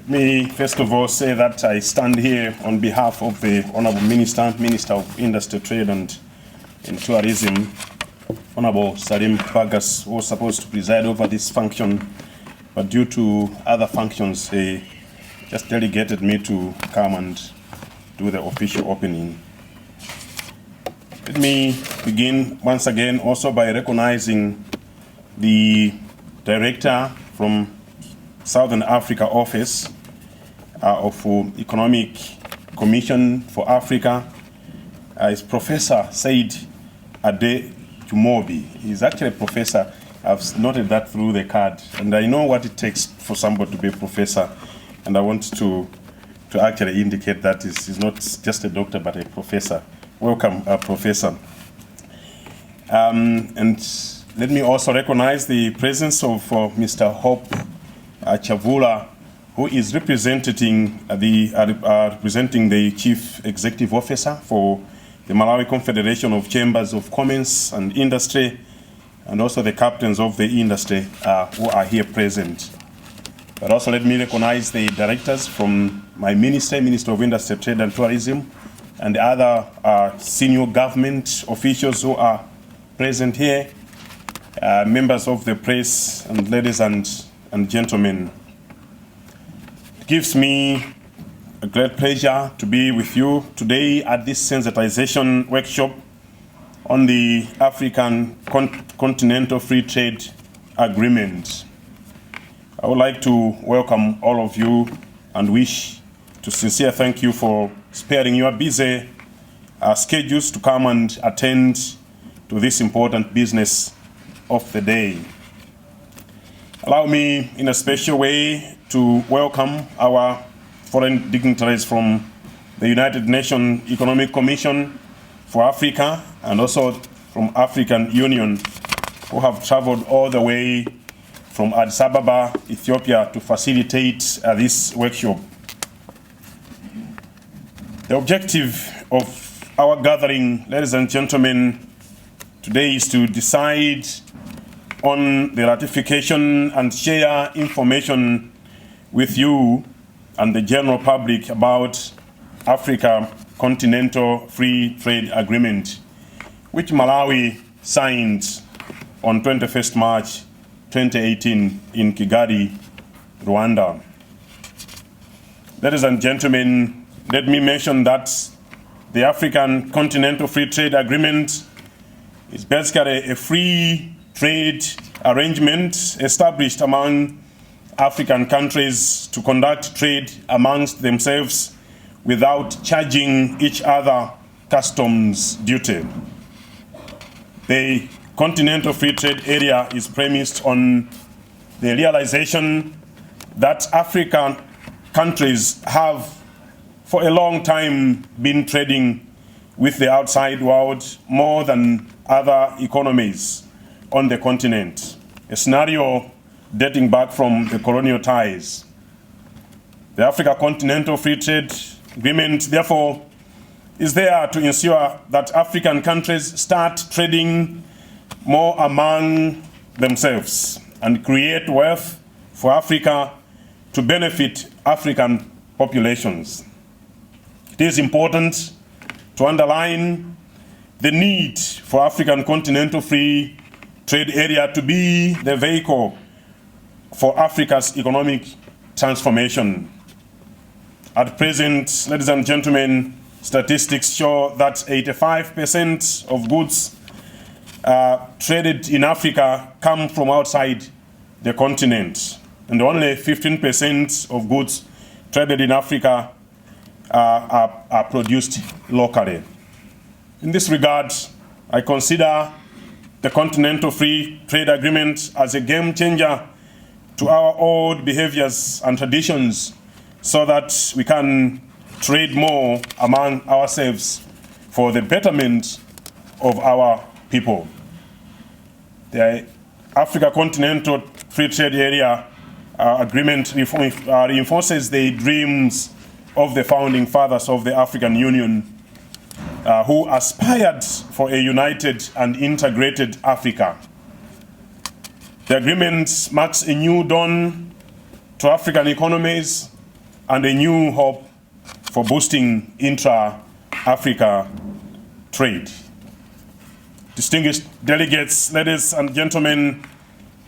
Let me first of all say that I stand here on behalf of the Honourable Minister of Industry, Trade and Tourism, Honourable Salim Bagas, who was supposed to preside over this function, but due to other functions, he just delegated me to come and do the official opening. Let me begin once again also by recognizing the Director from Southern Africa Office of Economic Commission for Africa is Professor Said Ade Jumobi. He's actually a professor. I've noted that through the card, and I know what it takes for somebody to be a professor, and I want to actually indicate that he's not just a doctor but a professor. Welcome, Professor. And let me also recognize the presence of Mr. Hope Chavula, who is representing the Chief Executive Officer for the Malawi Confederation of Chambers of Commerce and Industry, and also the captains of the industry who are here present. But also let me recognize the directors from my Minister of Industry, Trade and Tourism, and other senior government officials who are present here, members of the press, and ladies and gentlemen. It gives me a great pleasure to be with you today at this sensitization workshop on the African Continental Free Trade Agreement. I would like to welcome all of you and wish to sincerely thank you for sparing your busy schedules to come and attend to this important business of the day. Allow me in a special way to welcome our foreign dignitaries from the United Nations Economic Commission for Africa and also from African Union, who have traveled all the way from Addis Ababa, Ethiopia, to facilitate this workshop. The objective of our gathering, ladies and gentlemen, today is to decide on the ratification and share information with you and the general public about Africa Continental Free Trade Agreement, which Malawi signed on 21st March 2018 in Kigali, Rwanda. Ladies and gentlemen, let me mention that the African Continental Free Trade Agreement is basically a free trade arrangement established among African countries to conduct trade amongst themselves without charging each other customs duty. The Continental Free Trade Area is premised on the realization that African countries have for a long time been trading with the outside world more than other economies on the continent, a scenario dating back from the colonial ties. The Africa Continental Free Trade Agreement, therefore, is there to ensure that African countries start trading more among themselves and create wealth for Africa to benefit African populations. It is important to underline the need for African Continental Free Trade Area to be the vehicle for Africa's economic transformation. At present, ladies and gentlemen, statistics show that 85% of goods traded in Africa come from outside the continent, and only 15% of goods traded in Africa are produced locally. In this regard, I consider the Continental Free Trade Agreement as a game changer to our old behaviors and traditions so that we can trade more among ourselves for the betterment of our people. The Africa Continental Free Trade Area Agreement reinforces the dreams of the founding fathers of the African Union, who aspired for a united and integrated Africa. The agreement marks a new dawn to African economies and a new hope for boosting intra-Africa trade. Distinguished delegates, ladies and gentlemen,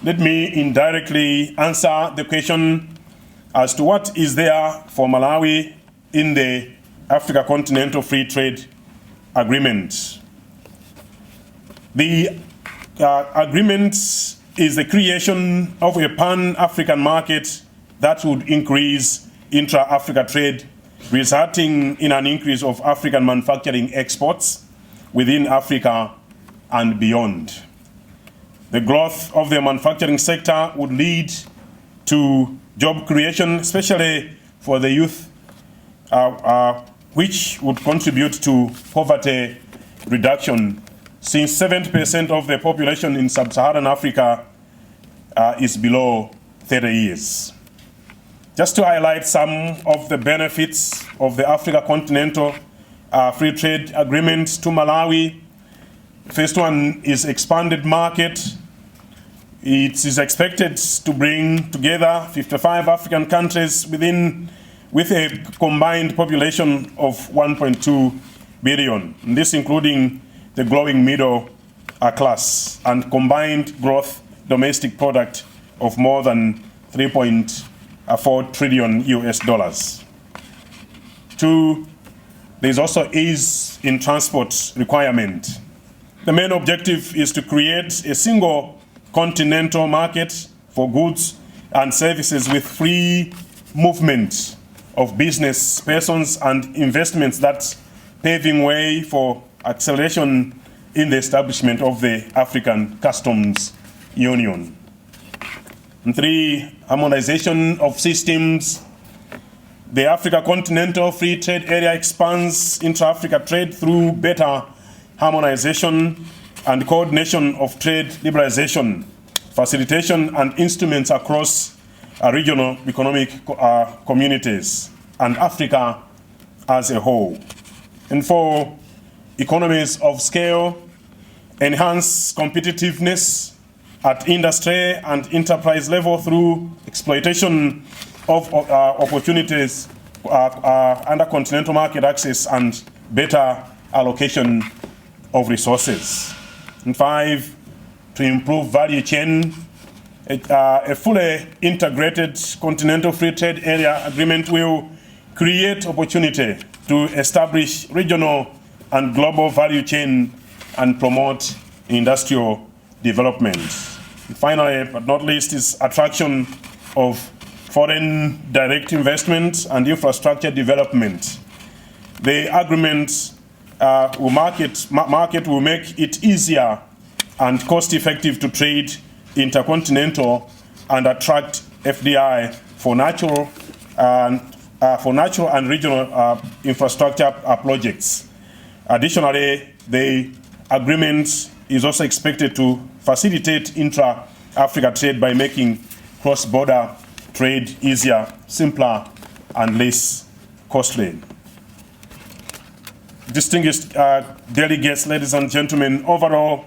let me indirectly answer the question as to what is there for Malawi in the Africa Continental Free Trade Agreement. The agreement is the creation of a pan-African market that would increase intra-Africa trade, resulting in an increase of African manufacturing exports within Africa and beyond. The growth of the manufacturing sector would lead to job creation, especially for the youth, which would contribute to poverty reduction, since 70% of the population in sub-Saharan Africa is below 30 years. Just to highlight some of the benefits of the Africa Continental Free Trade Agreement to Malawi, first one is expanded market. It is expected to bring together 55 African countries with a combined population of 1.2 billion, this including the growing middle class, and combined growth domestic product of more than 3.4 trillion US dollars. Two, there's also ease in transport requirement. The main objective is to create a single continental market for goods and services with free movement of business, persons, and investments, that's paving way for acceleration in the establishment of the African Customs Union. And three, harmonization of systems. The Africa Continental Free Trade Area expands intra-Africa trade through better harmonization and coordination of trade liberalization, facilitation, and instruments across regional economic communities and Africa as a whole. And four, economies of scale, enhance competitiveness at industry and enterprise level through exploitation of opportunities under continental market access and better allocation of resources. And five, to improve value chain. A fully integrated continental free trade area agreement will create opportunity to establish regional and global value chain and promote industrial development. And finally, but not least, is attraction of foreign direct investment and infrastructure development. The agreement market will make it easier and cost-effective to trade intercontinental and attract FDI for natural and regional infrastructure projects. Additionally, the agreement is also expected to facilitate intra-Africa trade by making cross-border trade easier, simpler, and less costly. Distinguished delegates, ladies and gentlemen, overall,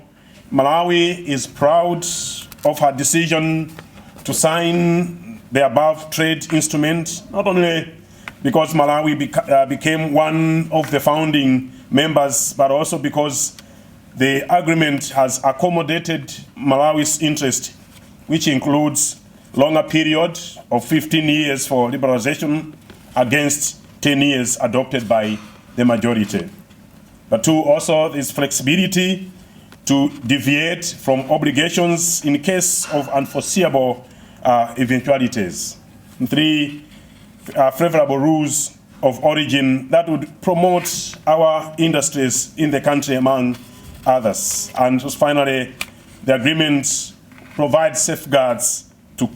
Malawi is proud of her decision to sign the above trade instrument, not only because Malawi became one of the founding members, but also because the agreement has accommodated Malawi's interest, which includes longer period of 15 years for liberalization against 10 years adopted by the majority. But two, also there's flexibility to deviate from obligations in case of unforeseeable eventualities. And three, favorable rules of origin that would promote our industries in the country, among others. And just finally, the agreement provides safeguards to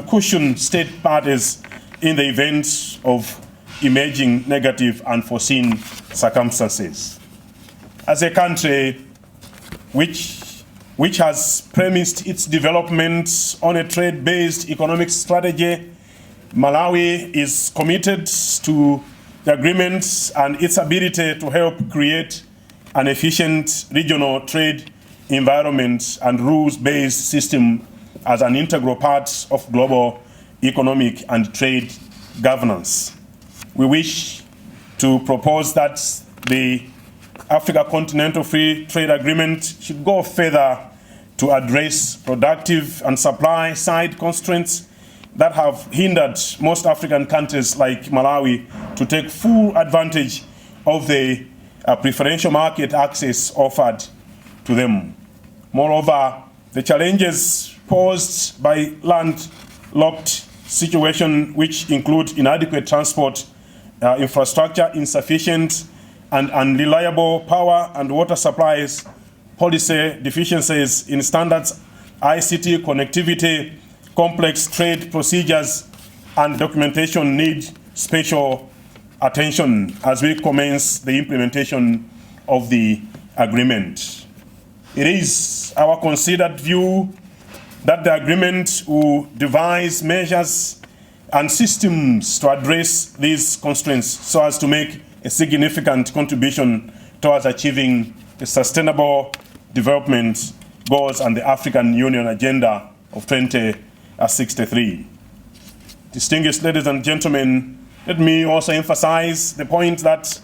cushion state parties in the event of emerging negative unforeseen circumstances. As a country which has premised its development on a trade-based economic strategy, Malawi is committed to the agreement and its ability to help create an efficient regional trade environment and rules-based system as an integral part of global economic and trade governance. We wish to propose that the Africa Continental Free Trade Agreement should go further to address productive and supply side constraints that have hindered most African countries like Malawi to take full advantage of the preferential market access offered to them. Moreover, the challenges posed by landlocked situation, which include inadequate transport infrastructure, insufficient and unreliable power and water supplies, policy deficiencies in standards, ICT connectivity, complex trade procedures, and documentation need special attention as we commence the implementation of the agreement. It is our considered view that the agreement will devise measures and systems to address these constraints so as to make a significant contribution towards achieving the sustainable development goals and the African Union Agenda of 2063. Distinguished ladies and gentlemen, let me also emphasize the point that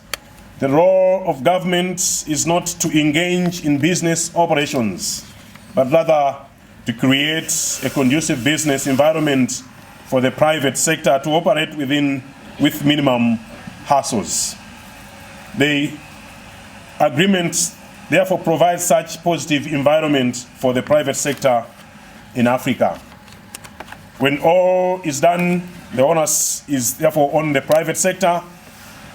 the role of government is not to engage in business operations, but rather to create a conducive business environment for the private sector to operate with minimum hassles. The agreement therefore provides such positive environment for the private sector in Africa. When all is done, the onus is therefore on the private sector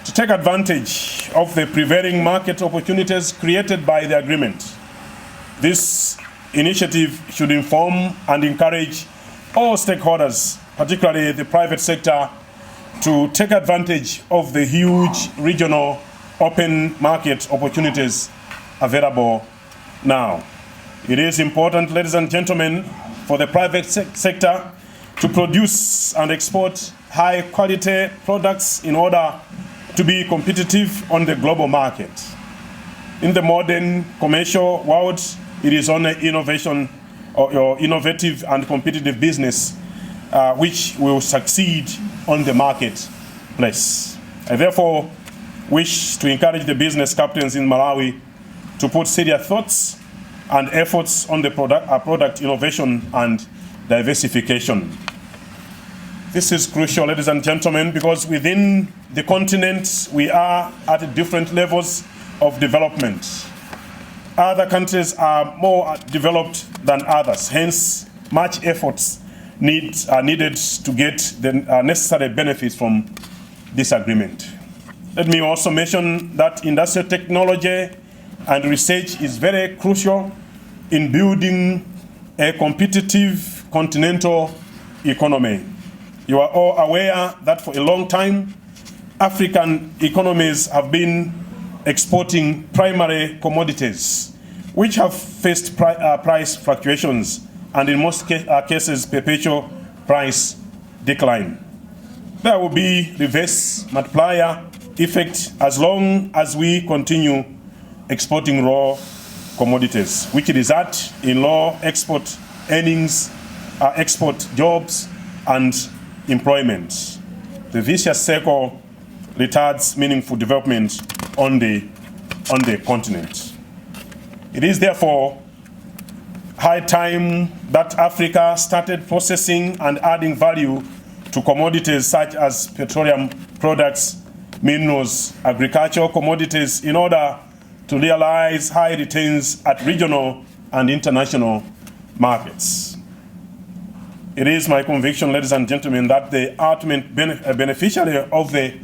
to take advantage of the prevailing market opportunities created by the agreement. This initiative should inform and encourage all stakeholders, particularly the private sector, to take advantage of the huge regional open market opportunities available now. It is important, ladies and gentlemen, for the private sector to produce and export high quality products in order to be competitive on the global market. In the modern commercial world, it is only innovation or innovative and competitive business which will succeed on the marketplace. I therefore wish to encourage the business captains in Malawi to put serious thoughts and efforts on the product innovation and diversification. This is crucial, ladies and gentlemen, because within the continent, we are at different levels of development. Other countries are more developed than others. Hence, much efforts are needed to get the necessary benefits from this agreement. Let me also mention that industrial technology and research is very crucial in building a competitive continental economy. You are all aware that for a long time, African economies have been exporting primary commodities, which have faced price fluctuations and in most cases, perpetual price decline. There will be reverse multiplier effect as long as we continue exporting raw commodities, which result in low export earnings, export jobs, and employment. The vicious circle retards meaningful development on the continent. It is therefore high time that Africa started processing and adding value to commodities such as petroleum products, minerals, agricultural commodities in order to realize high returns at regional and international markets. It is my conviction, ladies and gentlemen, that the ultimate beneficiary of the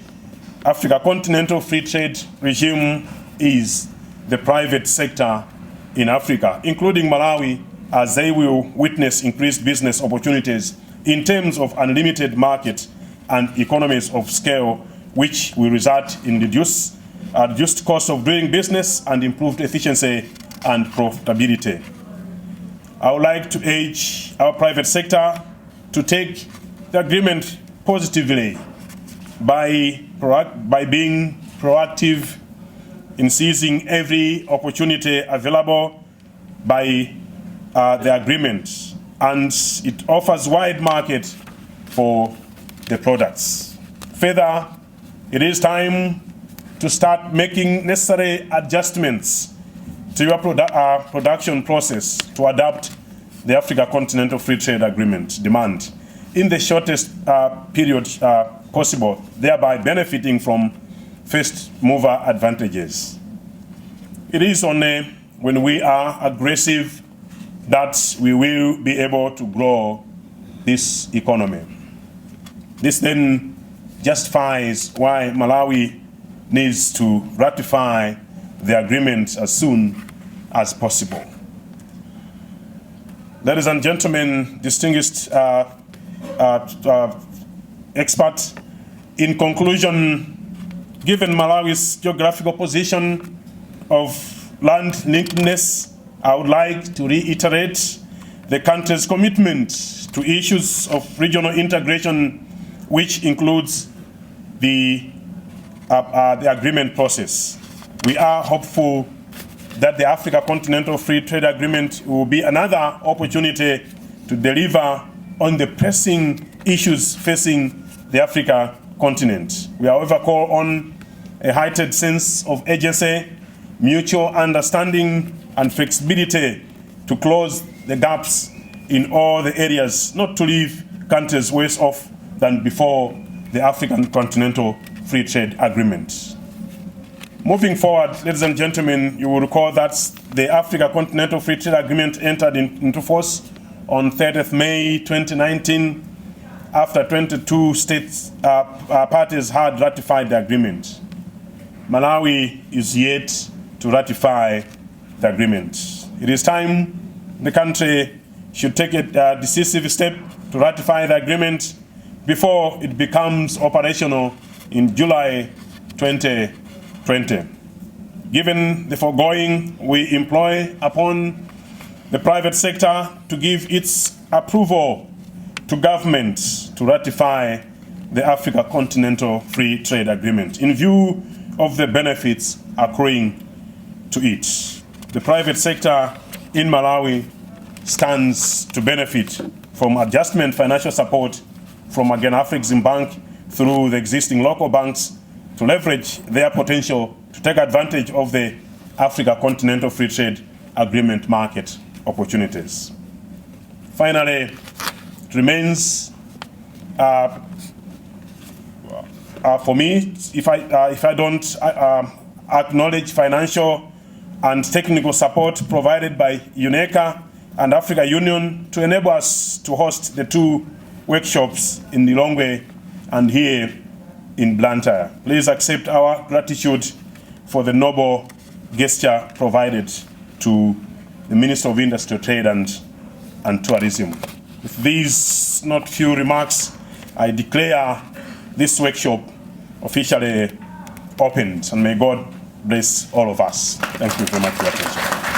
Africa Continental Free Trade regime is the private sector in Africa, including Malawi, as they will witness increased business opportunities in terms of unlimited market and economies of scale, which will result in reduced cost of doing business and improved efficiency and profitability. I would like to urge our private sector to take the agreement positively by being proactive in seizing every opportunity available by the agreement, and it offers wide market for the products. Further, it is time to start making necessary adjustments to your production process to adapt the Africa Continental Free Trade Agreement demand in the shortest period possible, thereby benefiting from first mover advantages. It is only when we are aggressive that we will be able to grow this economy. This then justifies why Malawi needs to ratify the agreement as soon as possible. Ladies and gentlemen, distinguished experts, in conclusion, given Malawi's geographical position of land linkedness, I would like to reiterate the country's commitment to issues of regional integration, which includes the agreement process. We are hopeful that the Africa Continental Free Trade Agreement will be another opportunity to deliver on the pressing issues facing the Africa continent. We however call on a heightened sense of urgency, mutual understanding, and flexibility to close the gaps in all the areas, not to leave countries worse off than before the African Continental Free Trade Agreement. Moving forward, ladies and gentlemen, you will recall that the Africa Continental Free Trade Agreement entered into force on 30th May 2019 after 22 states parties had ratified the agreement. Malawi is yet to ratify the agreement. It is time the country should take a decisive step to ratify the agreement before it becomes operational in July 2020. Given the foregoing, we employ upon the private sector to give its approval to government to ratify the Africa Continental Free Trade Agreement in view of the benefits accruing to it. The private sector in Malawi stands to benefit from adjustment financial support from again Afreximbank through the existing local banks to leverage their potential to take advantage of the Africa Continental Free Trade Agreement market opportunities. Finally, it remains for me, if I don't acknowledge financial and technical support provided by UNECA and Africa Union to enable us to host the two workshops in Lilongwe and here in Blantyre. Please accept our gratitude for the noble gesture provided to the Minister of Industry, Trade and Tourism. With these not few remarks, I declare this workshop officially opened, and may God bless all of us. Thank you very much for your attention.